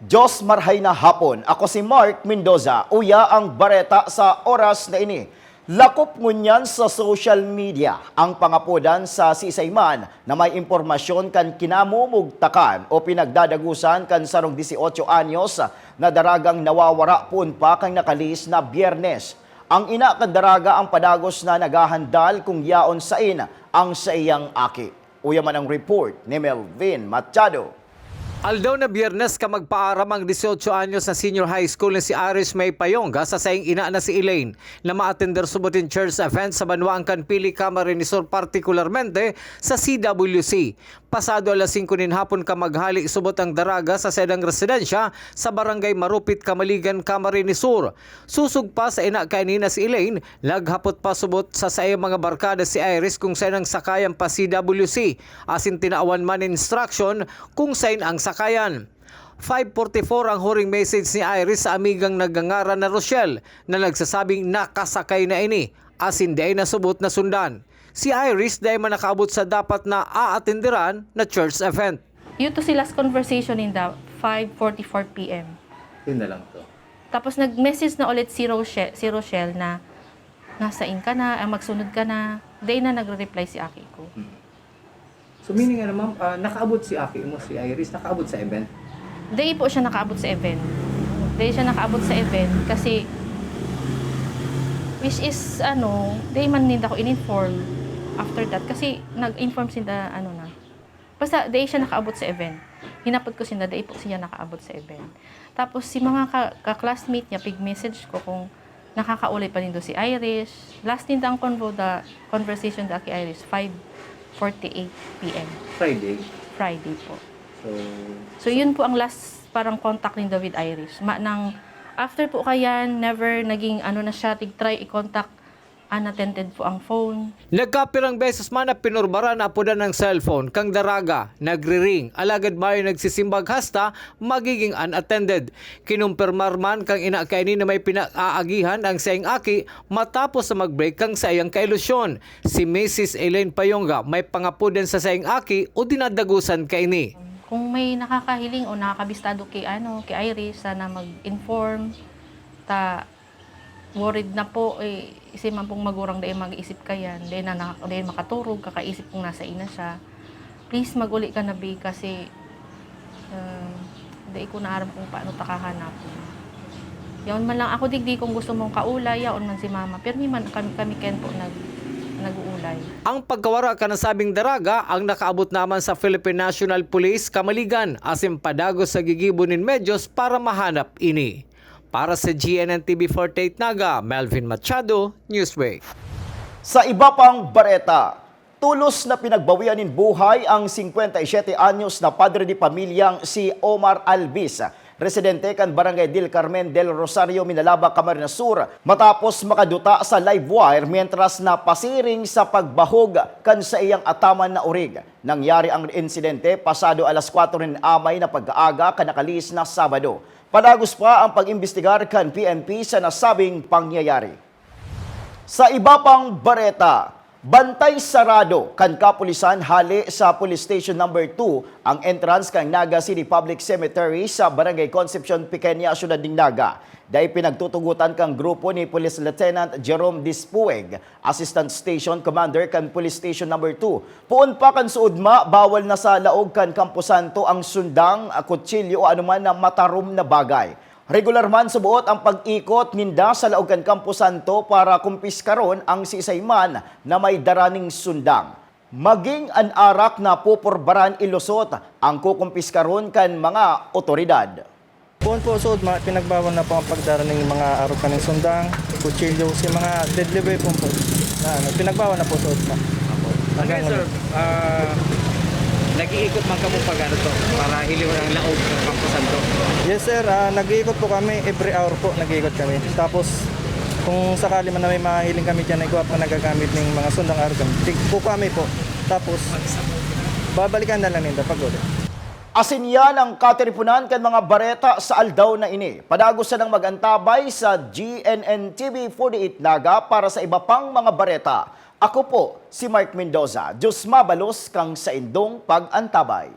Diyos marhay na hapon. Ako si Mark Mendoza. Uya ang bareta sa oras na ini. Lakop ngunyan sa social media ang pangapudan sa sisayman na may impormasyon kan kinamumugtakan o pinagdadagusan kan sarong 18 anyos na daragang nawawara pun pa kang nakalis na Biyernes. Ang ina kan daraga ang padagos na nagahandal kung yaon sain ang sa iyang aki. Uya man ang report ni Melvin Machado. Aldaw na Biyernes ka magpaaram ang 18 anyos na senior high school na si Iris May Payonga sa saing ina na si Elaine na ma-attender subutin church event sa Banwaang Kanpili, Camarines Sur, partikularmente sa CWC. Pasado alas 5 nin hapon ka maghali subot ang daraga sa sedang residensya sa Barangay Marupit, Kamaligan, Camarines Sur. Susug pa sa ina kanina si Elaine, laghapot pa subot sa sayang mga barkada si Iris kung saan ang sakayan pa CWC. Asin tinaawan man instruction kung saan ang sakayan. 5:44 ang huring message ni Iris sa amigang nagangara na Rochelle na nagsasabing nakasakay na ini, asin day nasubot na sundan. Si Iris day man nakaabot sa dapat na aatenderan na church event. Yun to si last conversation in the 5:44 p.m. Yun na lang to. Tapos nag-message na ulit si Rochelle na nasain ka na, magsunod ka na. Day na nagre-reply si Aki ko. So meaning nga ma'am, nakaabot si Aki mo, si Iris, nakaabot sa event? Day po siya nakaabot sa event. Day siya nakaabot sa event kasi which is day man din ako in-inform after that kasi nag-inform sinda na. Basta day siya nakaabot sa event. Hinapot ko sinda, day po siya nakaabot sa event. Tapos si mga ka-classmate niya, pig-message ko kung nakakaulay pa din do si Iris. Last din ang conversation da kay Iris, 5:48 p.m. Friday po. So yun po ang last parang contact ni David Iris. After po kayan, never naging na siya, try i-contact, unattended po ang phone. Nagkapirang beses man na pinurbara na apudan ng cellphone kang daraga, nagri-ring, alagad mayo nagsisimbag hasta, magiging unattended. Kinumpirmar man kang ina kaini na may pinaagihan ang sayang aki matapos sa mag-break kang sayang kailusyon. Si Mrs. Elaine Payonga may pangapudan sa sayang aki o dinadagusan kaini. Kung may nakakahiling o nakakabistado kay Iris, sana mag-inform. Worried na po, isip man pong magurang dahil mag-isip ka yan. Dahil makaturog, kakaisip kung nasa ina siya. Please mag-uli ka na, Bi, kasi dahil ko naaram kung paano takahanap. Yaon man lang ako digdi kung gusto mong kaulay, yaon man si mama. Pero man kami ken po nag-uulay. Ang pagkawara ka ng sabing daraga ang nakaabot naman sa Philippine National Police Kamaligan asim padagos sa gigibunin medyos para mahanap ini. Para sa GNN TV 48 Naga, Melvin Machado, Newsway. Sa iba pang bareta, tulos na pinagbawian ng buhay ang 57 anyos na padre de pamilyang si Omar Albis, residente kan Barangay del Carmen del Rosario, Minalaba, Camarines Sur, matapos makaduta sa live wire mientras na pasiring sa pagbahog kan sa iyang ataman na urig. Nangyari ang insidente pasado alas 4 ng amay na pag-aaga kanakalis na Sabado. Padagos pa ang pag-imbestigar kan PNP sa nasabing pangyayari. Sa iba pang bareta, bantay sarado kan kapulisan hali sa Police Station number 2 ang entrance kang Naga City Public Cemetery sa Barangay Concepcion, Pequeña, Ciudad ng Naga. Dahil pinagtutugutan kang grupo ni Police Lieutenant Jerome Dispueg, Assistant Station Commander kan Police Station number 2. Puon pa kan suudma, bawal na sa laog kan Campo Santo ang sundang, kutsilyo o anuman na matarom na bagay. Regular man subuot ang pag-ikot ninda sa laog kan Campo Santo para kumpiskaron ang sisayman na may daraning sundang. Maging an arak na pupurbaran ilusot ang kukumpiskaron kan mga otoridad. Puon po sud pinagbawal na po ang pagdara ng mga arok kaning sundang, kutsilyo, si mga deadly weapon po. Pinagbawal na po sud ma. Okay, sir. Nag-iikot man kamo pag to para hiliwan ang laog ng Campo Santo. Yes sir, nag-iikot po kami every hour po, nag-iikot kami. Tapos kung sakali man na may mahiling kami diyan ay pa nagagamit ng mga sundang arok po kami po. Tapos babalikan na lang nila pag ulit. Asin yan ang katiripunan kan mga bareta sa aldaw na ini. Padagos na ng mag-antabay sa GNN TV 48 Naga para sa iba pang mga bareta. Ako po si Mark Mendoza. Diyos mabalos kang sa indong pag-antabay.